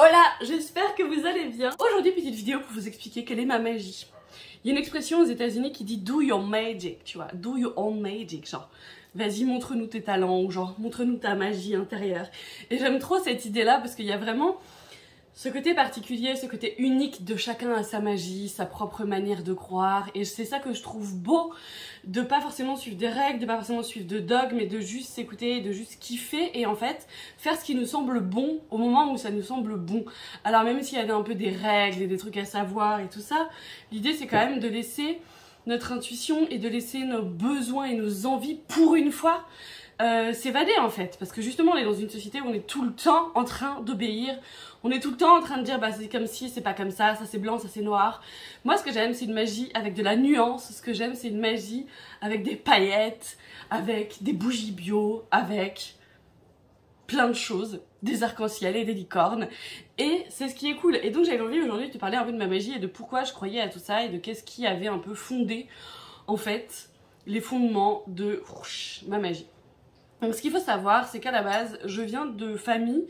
Hola, j'espère que vous allez bien. Aujourd'hui, petite vidéo pour vous expliquer quelle est ma magie. Il y a une expression aux États-Unis qui dit do your magic, tu vois, do your own magic, genre vas-y montre-nous tes talents ou genre montre-nous ta magie intérieure. Et j'aime trop cette idée-là parce qu'il y a vraiment ce côté particulier, ce côté unique de chacun a sa magie, sa propre manière de croire. Et c'est ça que je trouve beau, de pas forcément suivre des règles, de pas forcément suivre de dogmes, mais de juste s'écouter, de juste kiffer et en fait faire ce qui nous semble bon au moment où ça nous semble bon. Alors même s'il y a un peu des règles et des trucs à savoir et tout ça, l'idée c'est quand même de laisser notre intuition et de laisser nos besoins et nos envies pour une fois s'évader en fait, parce que justement on est dans une société où on est tout le temps en train d'obéir, on est tout le temps en train de dire bah c'est comme si, c'est pas comme ça c'est blanc, ça c'est noir. Moi ce que j'aime c'est une magie avec de la nuance, ce que j'aime c'est une magie avec des paillettes, avec des bougies bio, avec plein de choses, des arcs-en-ciel et des licornes, et c'est ce qui est cool. Et donc j'avais envie aujourd'hui de te parler un peu de ma magie et de pourquoi je croyais à tout ça et de qu'est-ce qui avait un peu fondé en fait les fondements de ma magie. Donc ce qu'il faut savoir, c'est qu'à la base, je viens de famille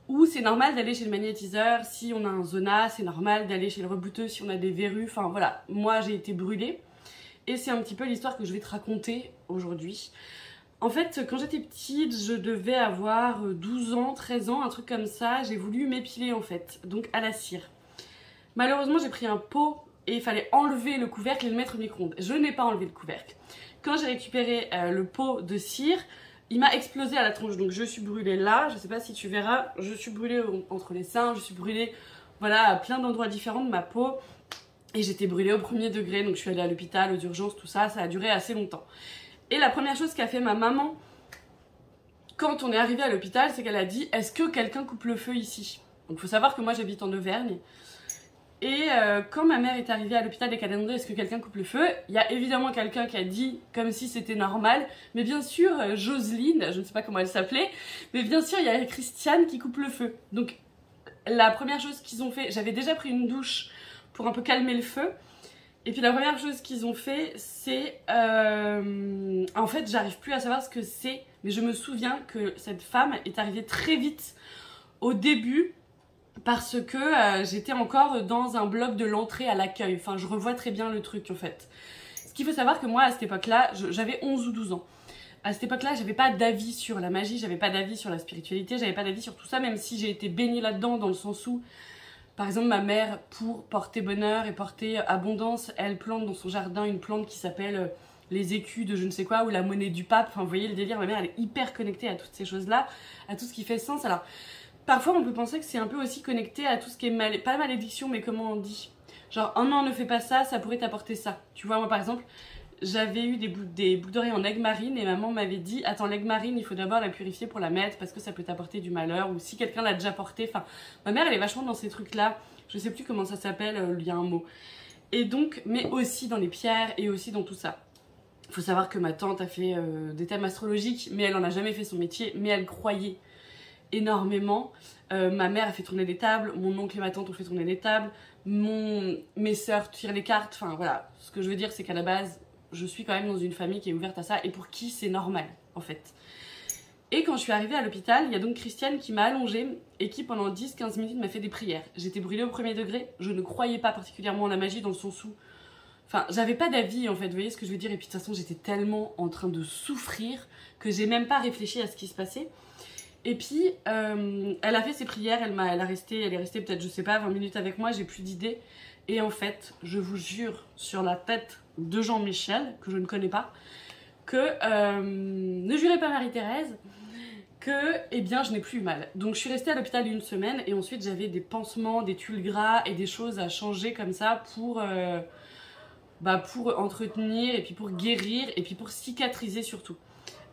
où c'est normal d'aller chez le magnétiseur si on a un zona, c'est normal d'aller chez le rebouteux si on a des verrues, enfin voilà, moi j'ai été brûlée. Et c'est un petit peu l'histoire que je vais te raconter aujourd'hui. En fait, quand j'étais petite, je devais avoir 12 ans, 13 ans, un truc comme ça, j'ai voulu m'épiler en fait, donc à la cire. Malheureusement, j'ai pris un pot et il fallait enlever le couvercle et le mettre au micro-ondes. Je n'ai pas enlevé le couvercle. Quand j'ai récupéré le pot de cire, il m'a explosé à la tronche, donc je suis brûlée là, je sais pas si tu verras, je suis brûlée entre les seins, je suis brûlée voilà, à plein d'endroits différents de ma peau. Et j'étais brûlée au premier degré, donc je suis allée à l'hôpital, aux urgences, tout ça, ça a duré assez longtemps. Et la première chose qu'a fait ma maman quand on est arrivé à l'hôpital, c'est qu'elle a dit « Est-ce que quelqu'un coupe le feu ici ?» Donc il faut savoir que moi j'habite en Auvergne. Et quand ma mère est arrivée à l'hôpital et qu'elle a demandé est-ce que quelqu'un coupe le feu, il y a évidemment quelqu'un qui a dit comme si c'était normal, mais bien sûr Jocelyne, je ne sais pas comment elle s'appelait, mais bien sûr il y a Christiane qui coupe le feu. Donc la première chose qu'ils ont fait, j'avais déjà pris une douche pour un peu calmer le feu, et puis la première chose qu'ils ont fait c'est, en fait j'arrive plus à savoir ce que c'est, mais je me souviens que cette femme est arrivée très vite au début, parce que j'étais encore dans un bloc de l'entrée à l'accueil. Enfin, je revois très bien le truc en fait. Ce qu'il faut savoir que moi, à cette époque-là, j'avais 11 ou 12 ans. À cette époque-là, j'avais pas d'avis sur la magie, j'avais pas d'avis sur la spiritualité, j'avais pas d'avis sur tout ça, même si j'ai été baignée là-dedans, dans le sens où, par exemple, ma mère, pour porter bonheur et porter abondance, elle plante dans son jardin une plante qui s'appelle les écus de je ne sais quoi, ou la monnaie du pape. Enfin, vous voyez le délire, ma mère, elle est hyper connectée à toutes ces choses-là, à tout ce qui fait sens. Alors, parfois on peut penser que c'est un peu aussi connecté à tout ce qui est pas malédiction, mais comment on dit, genre oh non ne fais pas ça, ça pourrait t'apporter ça. Tu vois, moi par exemple j'avais eu des boucles d'oreilles en aigue marine et maman m'avait dit attends, l'aigue marine il faut d'abord la purifier pour la mettre parce que ça peut t'apporter du malheur, ou si quelqu'un l'a déjà porté. Enfin, ma mère elle est vachement dans ces trucs là, je sais plus comment ça s'appelle, il y a un mot. Et donc, mais aussi dans les pierres et aussi dans tout ça. Il faut savoir que ma tante a fait des thèmes astrologiques, mais elle en a jamais fait son métier, mais elle croyait énormément. Ma mère a fait tourner des tables, mon oncle et ma tante ont fait tourner des tables, mes sœurs tirent les cartes, enfin voilà. Ce que je veux dire c'est qu'à la base, je suis quand même dans une famille qui est ouverte à ça et pour qui c'est normal en fait. Et quand je suis arrivée à l'hôpital, il y a donc Christiane qui m'a allongée et qui pendant 10-15 minutes m'a fait des prières. J'étais brûlée au premier degré, je ne croyais pas particulièrement en la magie dans le sens où, enfin, j'avais pas d'avis en fait, vous voyez ce que je veux dire. Et puis de toute façon, j'étais tellement en train de souffrir que j'ai même pas réfléchi à ce qui se passait. Et puis, elle a fait ses prières, elle est restée peut-être, je sais pas, 20 minutes avec moi, j'ai plus d'idées. Et en fait, je vous jure, sur la tête de Jean-Michel, que je ne connais pas, que, ne jurez pas Marie-Thérèse, que, eh bien, je n'ai plus eu mal. Donc, je suis restée à l'hôpital une semaine, et ensuite, j'avais des pansements, des tuiles gras, et des choses à changer comme ça pour entretenir, et puis pour guérir, et puis pour cicatriser surtout.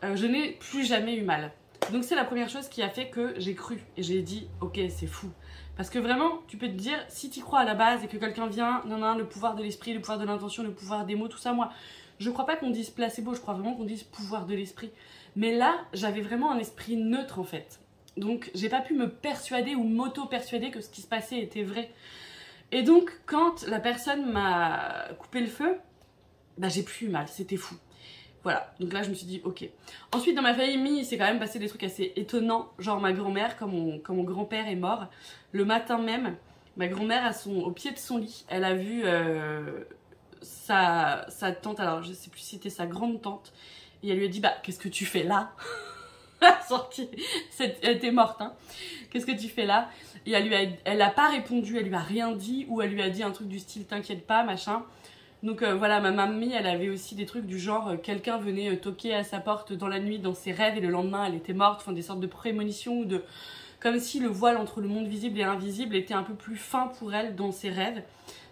Je n'ai plus jamais eu mal. Donc c'est la première chose qui a fait que j'ai cru et j'ai dit ok c'est fou. Parce que vraiment tu peux te dire si tu crois à la base et que quelqu'un vient, non, le pouvoir de l'esprit, le pouvoir de l'intention, le pouvoir des mots, tout ça, moi je crois pas qu'on dise placebo, je crois vraiment qu'on dise pouvoir de l'esprit. Mais là j'avais vraiment un esprit neutre en fait. Donc j'ai pas pu me persuader ou m'auto-persuader que ce qui se passait était vrai. Et donc quand la personne m'a coupé le feu, bah j'ai plus eu mal, c'était fou. Voilà, donc là je me suis dit ok. Ensuite dans ma famille il s'est quand même passé des trucs assez étonnants. Genre ma grand-mère, quand mon grand-père est mort, le matin même, ma grand-mère au pied de son lit, elle a vu sa tante, alors je sais plus si c'était sa grande tante, et elle lui a dit bah qu'est-ce que tu fais là? Sortie, elle était morte hein. Qu'est-ce que tu fais là? Et elle a pas répondu, elle lui a rien dit, ou elle lui a dit un truc du style t'inquiète pas machin. Donc voilà, ma mamie, elle avait aussi des trucs du genre quelqu'un venait toquer à sa porte dans la nuit, dans ses rêves, et le lendemain elle était morte, enfin des sortes de prémonitions, ou de comme si le voile entre le monde visible et invisible était un peu plus fin pour elle dans ses rêves.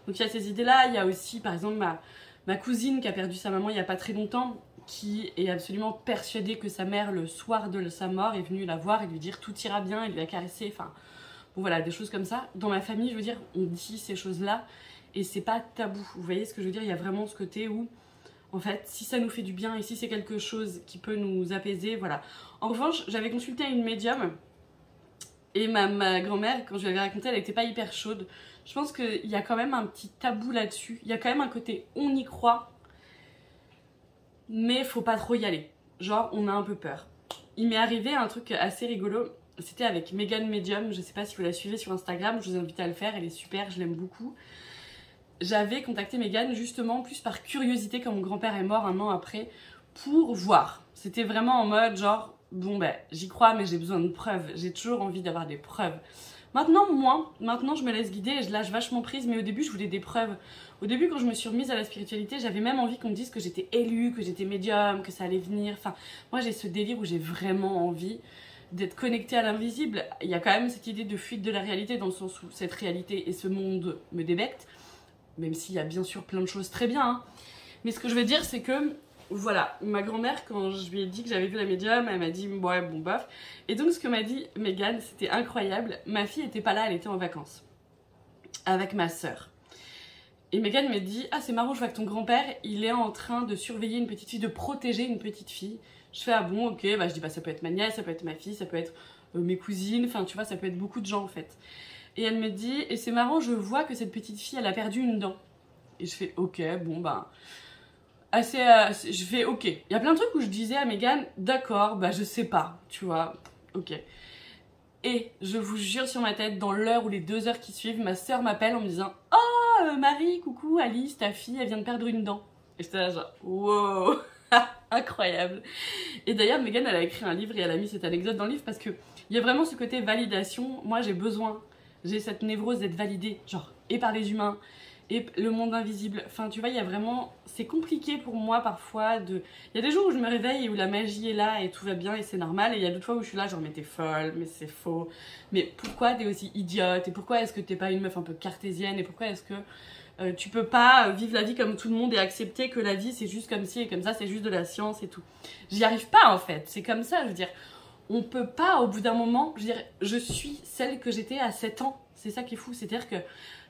Donc il y a ces idées-là, il y a aussi par exemple ma cousine qui a perdu sa maman il y a pas très longtemps, qui est absolument persuadée que sa mère, le soir de sa mort, est venue la voir et lui dire tout ira bien, et lui a caressé, enfin bon voilà, des choses comme ça. Dans ma famille, je veux dire, on dit ces choses-là, et c'est pas tabou, vous voyez ce que je veux dire? Il y a vraiment ce côté où, en fait, si ça nous fait du bien et si c'est quelque chose qui peut nous apaiser, voilà. En revanche, j'avais consulté une médium et ma grand-mère, quand je lui avais raconté, elle était pas hyper chaude. Je pense qu'il y a quand même un petit tabou là-dessus. Il y a quand même un côté on y croit, mais faut pas trop y aller. Genre, on a un peu peur. Il m'est arrivé un truc assez rigolo. C'était avec Megan Medium, je sais pas si vous la suivez sur Instagram, je vous invite à le faire, elle est super, je l'aime beaucoup. J'avais contacté Megan justement plus par curiosité quand mon grand-père est mort un an après pour voir. C'était vraiment en mode genre bon ben j'y crois mais j'ai besoin de preuves, j'ai toujours envie d'avoir des preuves. Maintenant moins, maintenant je me laisse guider et je lâche vachement prise, mais au début je voulais des preuves. Au début quand je me suis remise à la spiritualité, j'avais même envie qu'on me dise que j'étais élue, que j'étais médium, que ça allait venir. Enfin moi j'ai ce délire où j'ai vraiment envie d'être connectée à l'invisible. Il y a quand même cette idée de fuite de la réalité dans le sens où cette réalité et ce monde me débectent. Même s'il y a bien sûr plein de choses très bien. Hein. Mais ce que je veux dire, c'est que, voilà, ma grand-mère, quand je lui ai dit que j'avais vu la médium, elle m'a dit, ouais, bon, bof. Et donc, ce que m'a dit Megan, c'était incroyable. Ma fille était pas là, elle était en vacances. Avec ma sœur. Et Megan m'a dit, ah, c'est marrant, je vois que ton grand-père, il est en train de surveiller une petite fille, de protéger une petite fille. Je fais, ah bon, ok, bah, je dis, bah, ça peut être ma nièce, ça peut être ma fille, ça peut être mes cousines, enfin, tu vois, ça peut être beaucoup de gens, en fait. Et elle me dit, et c'est marrant, je vois que cette petite fille, elle a perdu une dent. Et je fais, ok, bon ben, je fais, ok. Il y a plein de trucs où je disais à Megan, d'accord, bah je sais pas, tu vois, ok. Et je vous jure sur ma tête, dans l'heure ou les 2 heures qui suivent, ma soeur m'appelle en me disant, oh Marie, coucou, Alice, ta fille, elle vient de perdre une dent. Et j'étais là genre, wow, incroyable. Et d'ailleurs, Megan, elle a écrit un livre et elle a mis cette anecdote dans le livre parce que il y a vraiment ce côté validation. Moi, j'ai cette névrose d'être validée, genre, et par les humains, et le monde invisible. Enfin, tu vois, il y a vraiment... C'est compliqué pour moi, parfois, de... Il y a des jours où je me réveille et où la magie est là et tout va bien et c'est normal. Et il y a d'autres fois où je suis là, genre, mais t'es folle, mais c'est faux. Mais pourquoi t'es aussi idiote? Et pourquoi est-ce que t'es pas une meuf un peu cartésienne? Et pourquoi est-ce que tu peux pas vivre la vie comme tout le monde et accepter que la vie, c'est juste comme ci et comme ça, c'est juste de la science et tout? J'y arrive pas, en fait. C'est comme ça, je veux dire... On peut pas, au bout d'un moment, je veux dire, je suis celle que j'étais à 7 ans. C'est ça qui est fou. C'est-à-dire que,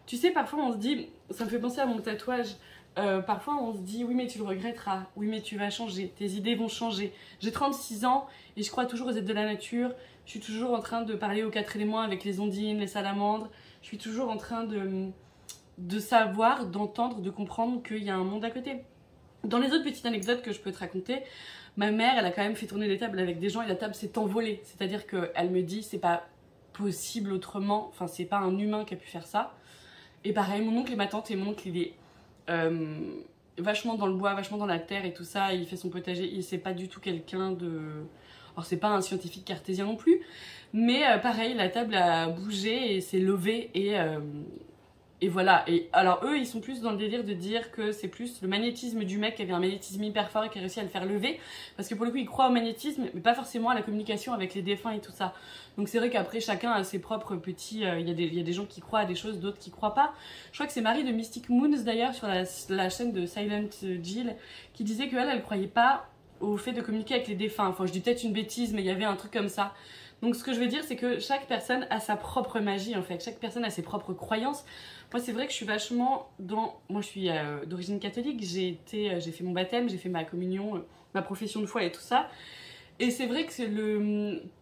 tu sais, parfois on se dit, ça me fait penser à mon tatouage, parfois on se dit, oui mais tu le regretteras, oui mais tu vas changer, tes idées vont changer. J'ai 36 ans et je crois toujours aux aides de la nature. Je suis toujours en train de parler aux 4 éléments avec les ondines, les salamandres. Je suis toujours en train de savoir, d'entendre, de comprendre qu'il y a un monde à côté. Dans les autres petites anecdotes que je peux te raconter, ma mère, elle a quand même fait tourner les tables avec des gens et la table s'est envolée. C'est-à-dire qu'elle me dit, c'est pas possible autrement, enfin c'est pas un humain qui a pu faire ça. Et pareil, mon oncle et ma tante, et mon oncle il est vachement dans le bois, vachement dans la terre et tout ça, il fait son potager, il c'est pas du tout quelqu'un de... Alors c'est pas un scientifique cartésien non plus, mais pareil, la table a bougé et s'est levée et voilà. Et alors eux, ils sont plus dans le délire de dire que c'est plus le magnétisme du mec qui avait un magnétisme hyper fort et qui a réussi à le faire lever. Parce que pour le coup, ils croient au magnétisme, mais pas forcément à la communication avec les défunts et tout ça. Donc c'est vrai qu'après, chacun a ses propres petits... Il y a des gens qui croient à des choses, d'autres qui croient pas. Je crois que c'est Marie de Mystic Moons d'ailleurs, sur la chaîne de Silent Jill, qui disait qu'elle, elle croyait pas au fait de communiquer avec les défunts. Enfin, je dis peut-être une bêtise, mais il y avait un truc comme ça. Donc ce que je veux dire, c'est que chaque personne a sa propre magie en fait. Chaque personne a ses propres croyances. Moi, c'est vrai que je suis vachement dans... Moi, je suis d'origine catholique. J'ai fait mon baptême, j'ai fait ma communion, ma profession de foi et tout ça. Et c'est vrai que c'est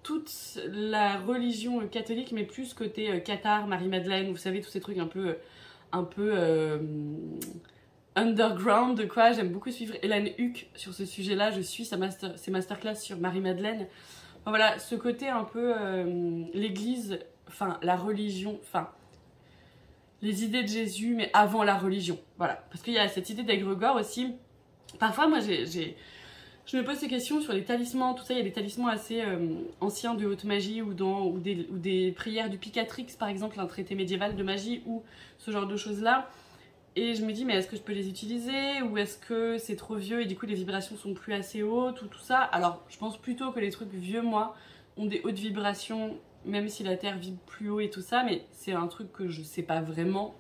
toute la religion catholique, mais plus côté Cathare, Marie-Madeleine, vous savez, tous ces trucs un peu underground quoi. J'aime beaucoup suivre Hélène Huck sur ce sujet-là. Je suis ses masterclass sur Marie-Madeleine. Enfin, voilà, ce côté un peu l'église, enfin la religion, enfin les idées de Jésus, mais avant la religion. Voilà, parce qu'il y a cette idée d'égrégore aussi. Parfois, moi, je me pose ces questions sur les talismans, tout ça. Il y a des talismans assez anciens de haute magie ou des prières du Picatrix, par exemple, un traité médiéval de magie ou ce genre de choses-là. Et je me dis, mais est-ce que je peux les utiliser ou est-ce que c'est trop vieux et du coup les vibrations sont plus assez hautes ou tout ça. Alors, je pense plutôt que les trucs vieux, moi, ont des hautes vibrations, même si la Terre vibre plus haut et tout ça, mais c'est un truc que je sais pas vraiment.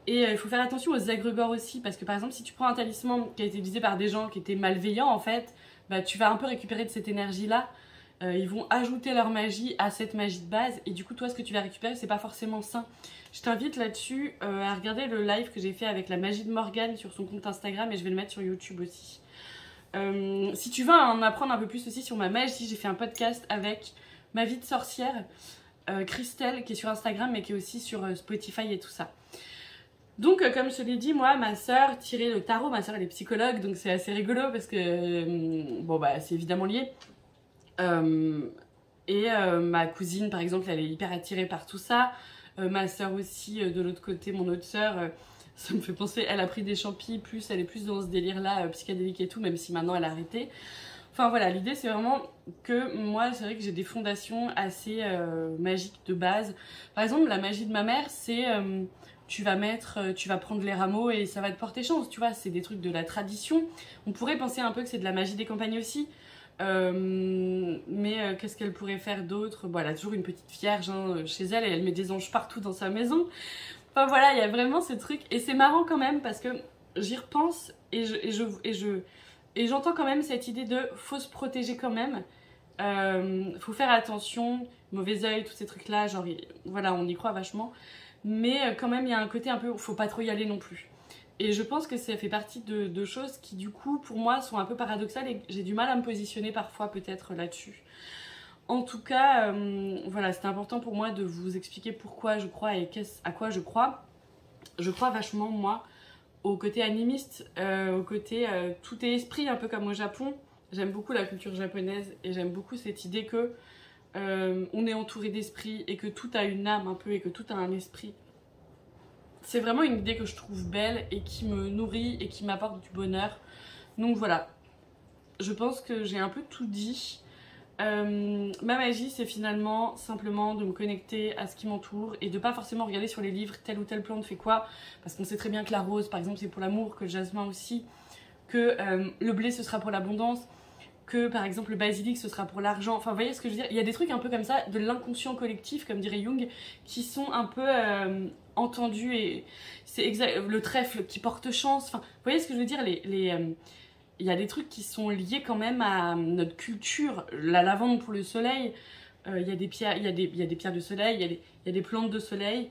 Et il faut faire attention aux égrégores aussi, parce que par exemple, si tu prends un talisman qui a été utilisé par des gens qui étaient malveillants, en fait, bah, tu vas un peu récupérer de cette énergie-là. Ils vont ajouter leur magie à cette magie de base, et du coup, toi, ce que tu vas récupérer, c'est pas forcément sain. Je t'invite là-dessus à regarder le live que j'ai fait avec la magie de Morgane sur son compte Instagram, et je vais le mettre sur YouTube aussi. Si tu veux en apprendre un peu plus aussi sur ma magie, j'ai fait un podcast avec ma vie de sorcière, Christelle, qui est sur Instagram, mais qui est aussi sur Spotify et tout ça. Donc comme je te l'ai dit, moi, ma soeur tirait le tarot, ma soeur elle est psychologue, donc c'est assez rigolo parce que, bon bah c'est évidemment lié. Ma cousine par exemple, elle est hyper attirée par tout ça. Ma soeur aussi, de l'autre côté, mon autre soeur, ça me fait penser, elle a pris des champis, plus elle est plus dans ce délire là, psychédélique et tout, même si maintenant elle a arrêté. Enfin voilà, l'idée c'est vraiment que moi c'est vrai que j'ai des fondations assez magiques de base. Par exemple la magie de ma mère c'est... tu vas prendre les rameaux et ça va te porter chance, tu vois, c'est des trucs de la tradition. On pourrait penser un peu que c'est de la magie des campagnes aussi, mais qu'est-ce qu'elle pourrait faire d'autre? Bon, elle a toujours une petite vierge chez elle et elle met des anges partout dans sa maison. Enfin voilà, il y a vraiment ce truc et c'est marrant quand même parce que j'y repense et j'entends quand même cette idée de faut se protéger quand même. Faut faire attention, mauvais oeil, tous ces trucs là, genre voilà, on y croit vachement. Mais quand même, il y a un côté un peu, faut pas trop y aller non plus. Et je pense que ça fait partie de choses qui, du coup, pour moi, sont un peu paradoxales et j'ai du mal à me positionner parfois, peut-être, là-dessus. En tout cas, voilà, c'était important pour moi de vous expliquer pourquoi je crois et à quoi je crois. Je crois vachement, moi, au côté animiste, au côté tout est esprit, un peu comme au Japon. J'aime beaucoup la culture japonaise et j'aime beaucoup cette idée que on est entouré d'esprit et que tout a une âme un peu et que tout a un esprit. C'est vraiment une idée que je trouve belle et qui me nourrit et qui m'apporte du bonheur. Donc voilà, je pense que j'ai un peu tout dit. Ma magie c'est finalement simplement de me connecter à ce qui m'entoure et de pas forcément regarder sur les livres telle ou telle plante fait quoi, parce qu'on sait très bien que la rose par exemple c'est pour l'amour, que le jasmin aussi, que le blé ce sera pour l'abondance, que par exemple le basilic ce sera pour l'argent. Enfin vous voyez ce que je veux dire, il y a des trucs un peu comme ça de l'inconscient collectif comme dirait Jung qui sont un peu entendus et c'est le trèfle qui porte chance. Enfin vous voyez ce que je veux dire, il y a des trucs qui sont liés quand même à notre culture. La lavande pour le soleil, il y a des pierres, il y a des pierres de soleil, il y a des plantes de soleil.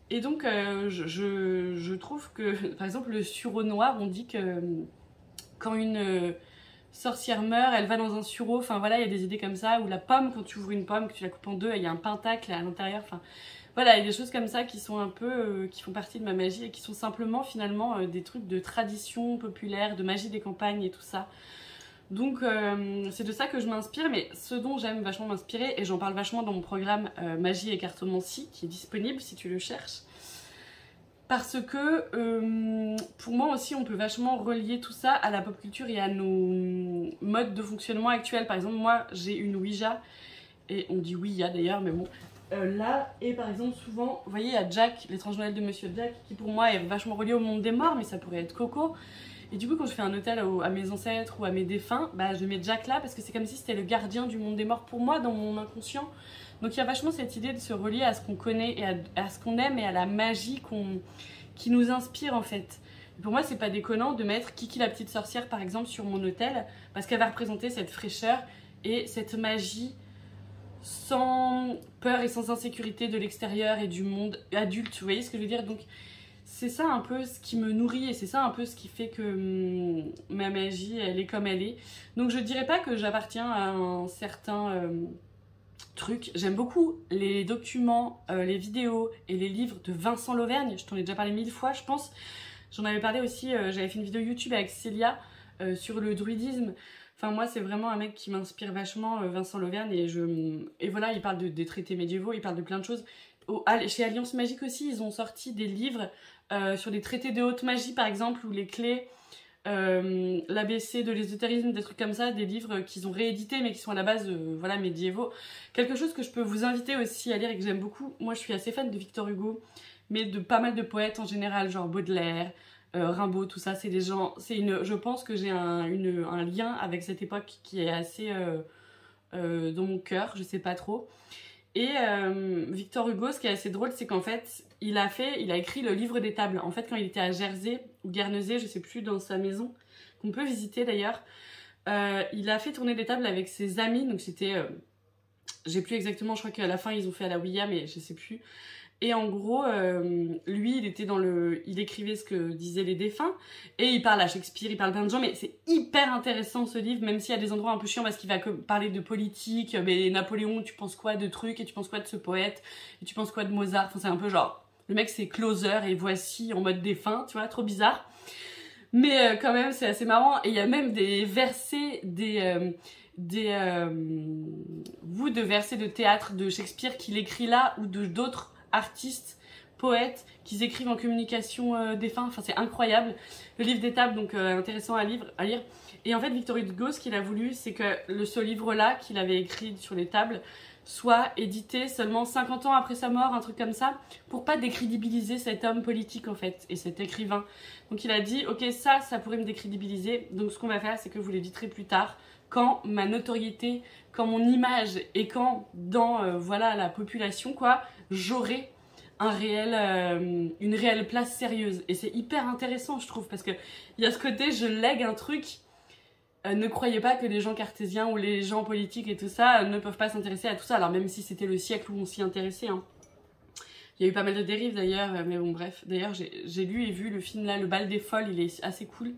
Et donc je trouve que par exemple le sureau noir, on dit que quand une sorcière meurt, elle va dans un sureau, enfin voilà, il y a des idées comme ça, ou la pomme, quand tu ouvres une pomme, que tu la coupes en deux, il y a un pentacle à l'intérieur, enfin voilà, il y a des choses comme ça qui sont un peu, qui font partie de ma magie et qui sont simplement finalement des trucs de tradition populaire, de magie des campagnes et tout ça. Donc c'est de ça que je m'inspire, mais ce dont j'aime vachement m'inspirer, et j'en parle vachement dans mon programme Magie et Cartomancie, qui est disponible si tu le cherches, parce que pour moi aussi on peut vachement relier tout ça à la pop culture et à nos modes de fonctionnement actuels. Par exemple moi j'ai une Ouija, et on dit Ouija d'ailleurs mais bon, là, et par exemple souvent, vous voyez il y a Jack, l'étrange Noël de Monsieur Jack, qui pour moi est vachement relié au monde des morts, mais ça pourrait être Coco. Et du coup quand je fais un hôtel à mes ancêtres ou à mes défunts, bah je mets Jack là parce que c'est comme si c'était le gardien du monde des morts pour moi dans mon inconscient. Donc il y a vachement cette idée de se relier à ce qu'on connaît et à ce qu'on aime et à la magie qui nous inspire en fait. Et pour moi c'est pas déconnant de mettre Kiki la petite sorcière par exemple sur mon hôtel parce qu'elle va représenter cette fraîcheur et cette magie sans peur et sans insécurité de l'extérieur et du monde adulte, vous voyez ce que je veux dire. Donc c'est ça un peu ce qui me nourrit et c'est ça un peu ce qui fait que ma magie elle est comme elle est. Donc je dirais pas que j'appartiens à un certain truc. J'aime beaucoup les documents, les vidéos et les livres de Vincent Lauvergne, je t'en ai déjà parlé 1000 fois je pense. J'en avais parlé aussi, j'avais fait une vidéo YouTube avec Célia sur le druidisme. Enfin moi c'est vraiment un mec qui m'inspire vachement, Vincent Lauvergne, et voilà, il parle des traités médiévaux, il parle de plein de choses. Chez Alliance Magique aussi, ils ont sorti des livres sur des traités de haute magie par exemple, ou les clés, l'ABC de l'ésotérisme, des trucs comme ça, des livres qu'ils ont réédités mais qui sont à la base voilà, médiévaux. Quelque chose que je peux vous inviter aussi à lire et que j'aime beaucoup, moi je suis assez fan de Victor Hugo, mais de pas mal de poètes en général, genre Baudelaire, Rimbaud, tout ça, c'est des gens, je pense que j'ai un lien avec cette époque qui est assez dans mon cœur, je sais pas trop. Et Victor Hugo, ce qui est assez drôle, c'est qu'en fait, il a écrit le livre des tables. En fait, quand il était à Jersey ou Guernesey, je sais plus, dans sa maison, qu'on peut visiter d'ailleurs, il a fait tourner des tables avec ses amis, donc c'était, j'ai plus exactement, je crois qu'à la fin ils ont fait à la Ouïa, mais je sais plus. Et en gros, lui, il écrivait ce que disaient les défunts, et il parle à Shakespeare, il parle plein de gens, mais c'est hyper intéressant ce livre, même s'il y a des endroits un peu chiants, parce qu'il va parler de politique, mais Napoléon, tu penses quoi de trucs, et tu penses quoi de ce poète, et tu penses quoi de Mozart, enfin c'est un peu genre, le mec c'est closer, et voici en mode défunt, tu vois, trop bizarre. Mais quand même, c'est assez marrant, et il y a même des versets, bouts de versets de théâtre de Shakespeare qu'il écrit là, ou de d'autres artistes, poètes, qui écrivent en communication défunt. Enfin, c'est incroyable. Le livre des tables, donc intéressant à lire. Et en fait, Victor Hugo, ce qu'il a voulu, c'est que ce livre-là, qu'il avait écrit sur les tables, soit édité seulement 50 ans après sa mort, un truc comme ça, pour pas décrédibiliser cet homme politique, en fait, et cet écrivain. Donc il a dit, ok, ça pourrait me décrédibiliser, donc ce qu'on va faire, c'est que vous l'éditerez plus tard, quand ma notoriété, quand mon image, et quand dans voilà, la population, quoi, j'aurai une réelle place sérieuse. Et c'est hyper intéressant, je trouve, parce que il y a ce côté, je lègue un truc. Ne croyez pas que les gens cartésiens ou les gens politiques et tout ça ne peuvent pas s'intéresser à tout ça. Alors même si c'était le siècle où on s'y intéressait, hein. Il y a eu pas mal de dérives d'ailleurs, mais bon bref. D'ailleurs j'ai lu et vu le film là, Le Bal des Folles, il est assez cool.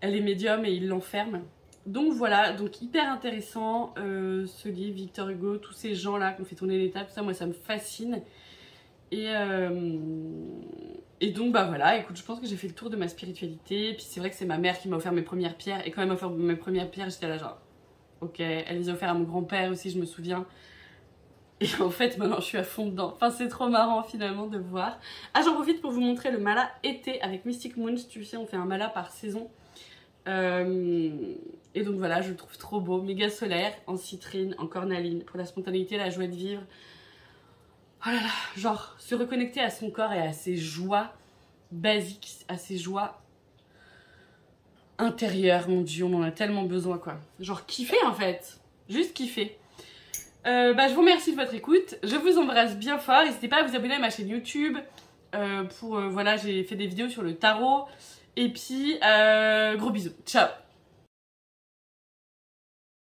Elle est médium et il l'enferme. Donc voilà, donc hyper intéressant ce livre, Victor Hugo, tous ces gens là qui ont fait tourner les tables, ça moi ça me fascine. Et donc bah voilà, écoute, je pense que j'ai fait le tour de ma spiritualité. Puis c'est vrai que c'est ma mère qui m'a offert mes premières pierres. Et quand elle m'a offert mes premières pierres, j'étais là genre, ok, elle les a offert à mon grand-père aussi, je me souviens. Et en fait maintenant je suis à fond dedans. Enfin c'est trop marrant finalement de voir. Ah, j'en profite pour vous montrer le mala été avec Mystic Moons. Tu sais, on fait un mala par saison. Et donc voilà, je le trouve trop beau, méga solaire, en citrine, en cornaline, pour la spontanéité, la joie de vivre. Oh là là, genre se reconnecter à son corps et à ses joies basiques, à ses joies intérieures, mon dieu, on en a tellement besoin quoi. Genre kiffer en fait, juste kiffer. Je vous remercie de votre écoute, je vous embrasse bien fort, n'hésitez pas à vous abonner à ma chaîne YouTube, voilà, j'ai fait des vidéos sur le tarot, et puis gros bisous, ciao.